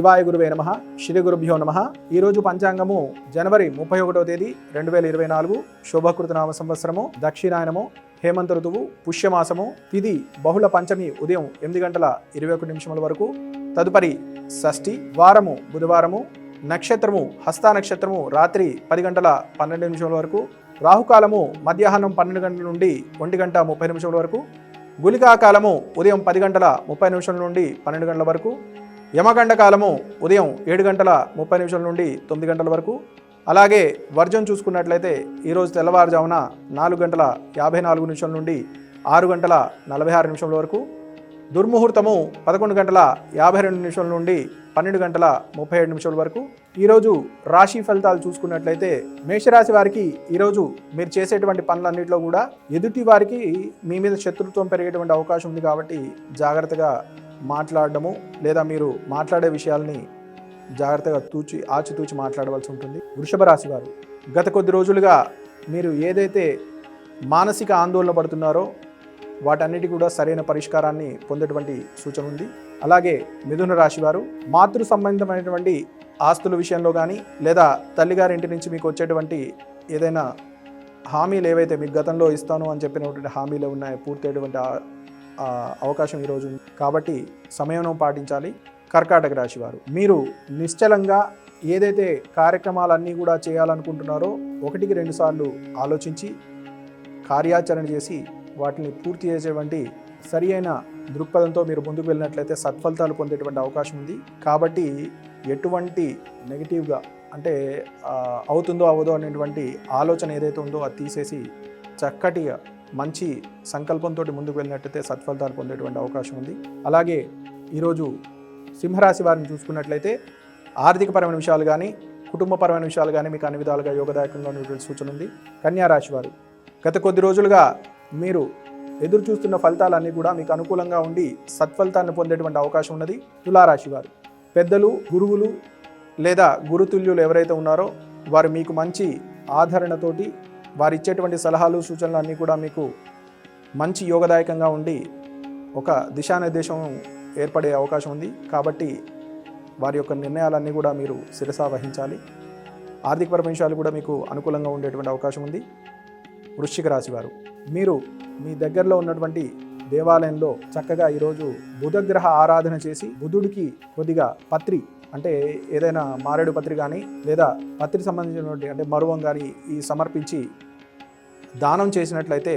శివాయ గురువే నమః. శ్రీ గురుభ్యో నమః. ఈరోజు పంచాంగము జనవరి 31వ తేదీ 2024 శోభకృతనామ సంవత్సరము, దక్షిణాయనము, హేమంత ఋతువు, పుష్యమాసము, తిథి బహుళ పంచమి ఉదయం 8:21 వరకు, తదుపరి షష్ఠి, వారము బుధవారము, నక్షత్రము హస్త నక్షత్రము రాత్రి 10:12 వరకు, రాహుకాలము మధ్యాహ్నం 12 గంటల నుండి 1:30 వరకు, గుళికా కాలము ఉదయం 10:30 నుండి 12 గంటల వరకు, యమగండ కాలము ఉదయం 7:30 నుండి 9 గంటల వరకు. అలాగే వర్జం చూసుకున్నట్లయితే ఈరోజు తెల్లవారుజామున 4:54 నుండి 6:46 వరకు, దుర్ముహూర్తము 11:52 నుండి 12:37 వరకు. ఈరోజు రాశి ఫలితాలు చూసుకున్నట్లయితే మేషరాశి వారికి ఈరోజు మీరు చేసేటువంటి పనులన్నింటిలో కూడా ఎదుటి వారికి మీ మీద శత్రుత్వం పెరిగేటువంటి అవకాశం ఉంది. కాబట్టి జాగ్రత్తగా మాట్లాడడము లేదా మీరు మాట్లాడే విషయాల్ని జాగ్రత్తగా ఆచితూచి మాట్లాడవలసి ఉంటుంది. వృషభ రాశి వారు గత కొద్ది రోజులుగా మీరు ఏదైతే మానసిక ఆందోళన పడుతున్నారో వాటన్నిటి కూడా సరైన పరిష్కారాన్ని పొందేటువంటి సూచన ఉంది. అలాగే మిథున రాశి వారు మాతృ సంబంధమైనటువంటి ఆస్తుల విషయంలో కానీ లేదా తల్లిగారింటి నుంచి మీకు వచ్చేటువంటి ఏదైనా హామీలు ఏవైతే మీకు గతంలో ఇస్తాను అని చెప్పినటువంటి హామీలు ఉన్నాయో పూర్తయ్యేటువంటి అవకాశం ఈరోజు ఉంది. కాబట్టి సమయం పాటించాలి. కర్కాటక రాశి వారు మీరు నిశ్చలంగా ఏదైతే కార్యక్రమాలన్నీ కూడా చేయాలనుకుంటున్నారో 1-2 సార్లు ఆలోచించి కార్యాచరణ చేసి వాటిని పూర్తి చేసేటువంటి సరి అయిన దృక్పథంతో మీరు ముందుకు వెళ్ళినట్లయితే సత్ఫలితాలు పొందేటువంటి అవకాశం ఉంది. కాబట్టి ఎటువంటి నెగిటివ్గా అంటే అవుతుందో అవ్వదో అనేటువంటి ఆలోచన ఏదైతే ఉందో అది తీసేసి చక్కటిగా మంచి సంకల్పంతో ముందుకు వెళ్ళినట్లయితే సత్ఫలితాలు పొందేటువంటి అవకాశం ఉంది. అలాగే ఈరోజు సింహరాశి వారిని చూసుకున్నట్లయితే ఆర్థికపరమైన విషయాలు కానీ కుటుంబపరమైన విషయాలు కానీ మీకు అన్ని విధాలుగా యోగదాయకంగా ఉన్నటువంటి సూచన ఉంది. కన్యా రాశి వారు గత కొద్ది రోజులుగా మీరు ఎదురు చూస్తున్న ఫలితాలన్నీ కూడా మీకు అనుకూలంగా ఉండి సత్ఫలితాన్ని పొందేటువంటి అవకాశం ఉన్నది. తులారాశి వారు పెద్దలు, గురువులు లేదా గురుతుల్యులు ఎవరైతే ఉన్నారో వారు మీకు మంచి ఆదరణతోటి వారు ఇచ్చేటువంటి సలహాలు సూచనలు అన్నీ కూడా మీకు మంచి యోగదాయకంగా ఉండి ఒక దిశానిర్దేశం ఏర్పడే అవకాశం ఉంది. కాబట్టి వారి యొక్క నిర్ణయాలన్నీ కూడా మీరు శిరసా వహించాలి. ఆర్థికపరమైన విషయాలు కూడా మీకు అనుకూలంగా ఉండేటువంటి అవకాశం ఉంది. వృశ్చిక రాశి వారు మీరు మీ దగ్గరలో ఉన్నటువంటి దేవాలయంలో చక్కగా ఈరోజు బుధగ్రహ ఆరాధన చేసి బుధుడికి కొద్దిగా పత్రి అంటే ఏదైనా మారేడు పత్రి కానీ లేదా పత్రి సంబంధించినటువంటి అంటే మరువం కానీ ఈ సమర్పించి దానం చేసినట్లయితే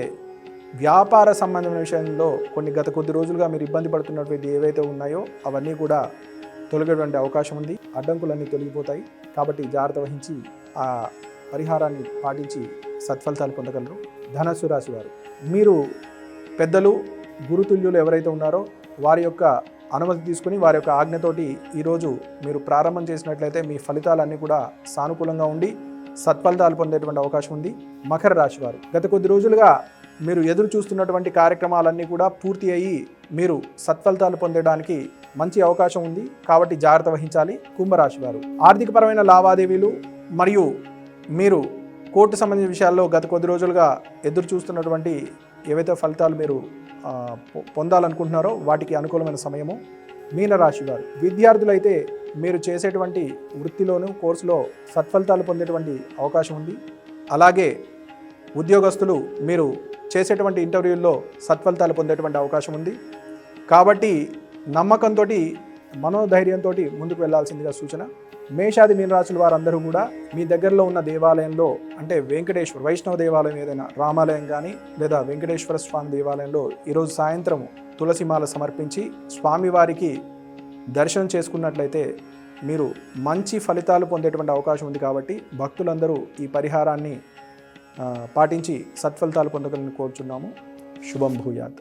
వ్యాపార సంబంధమైన విషయంలో గత కొద్ది రోజులుగా మీరు ఇబ్బంది పడుతున్నటువంటి ఏవైతే ఉన్నాయో అవన్నీ కూడా తొలగేటువంటి అవకాశం ఉంది. అడ్డంకులన్నీ తొలగిపోతాయి. కాబట్టి జాగ్రత్త వహించి ఆ పరిహారాన్ని పాటించి సత్ఫలితాలు పొందగలరు. ధనస్సు రాశి వారు మీరు పెద్దలు, గురుతుల్యులు ఎవరైతే ఉన్నారో వారి యొక్క అనుమతి తీసుకుని వారి యొక్క ఆజ్ఞతోటి ఈరోజు మీరు ప్రారంభం చేసినట్లయితే మీ ఫలితాలన్నీ కూడా సానుకూలంగా ఉండి సత్ఫలితాలు పొందేటువంటి అవకాశం ఉంది. మకర రాశి వారు గత కొద్ది రోజులుగా మీరు ఎదురు చూస్తున్నటువంటి కార్యక్రమాలన్నీ కూడా పూర్తి అయ్యి మీరు సత్ఫలితాలు పొందడానికి మంచి అవకాశం ఉంది. కాబట్టి జాగ్రత్త వహించాలి. కుంభరాశి వారు ఆర్థికపరమైన లావాదేవీలు మరియు మీరు కోర్టు సంబంధించిన విషయాల్లో గత కొద్ది రోజులుగా ఎదురు చూస్తున్నటువంటి ఏవైతే ఫలితాలు మీరు పొందాలనుకుంటున్నారో వాటికి అనుకూలమైన సమయము. మీనరాశి వారు విద్యార్థులైతే మీరు చేసేటువంటి వృత్తిలోను కోర్సులో సత్ఫలితాలు పొందేటువంటి అవకాశం ఉంది. అలాగే ఉద్యోగస్తులు మీరు చేసేటువంటి ఇంటర్వ్యూల్లో సత్ఫలితాలు పొందేటువంటి అవకాశం ఉంది. కాబట్టి నమ్మకంతో మనోధైర్యంతో ముందుకు వెళ్లాల్సిందిగా సూచన. మేషాది మీనరాశుల వారందరూ కూడా మీ దగ్గరలో ఉన్న దేవాలయంలో అంటే వెంకటేశ్వర వైష్ణవ దేవాలయం ఏదైనా రామాలయం కానీ లేదా వెంకటేశ్వర స్వామి దేవాలయంలో ఈరోజు సాయంత్రం తులసిమాల సమర్పించి స్వామివారికి దర్శనం చేసుకున్నట్లయితే మీరు మంచి ఫలితాలు పొందేటువంటి అవకాశం ఉంది. కాబట్టి భక్తులందరూ ఈ పరిహారాన్ని పాటించి సత్ఫలితాలు పొందగలని కోరుచున్నాము. శుభం భూయాత్.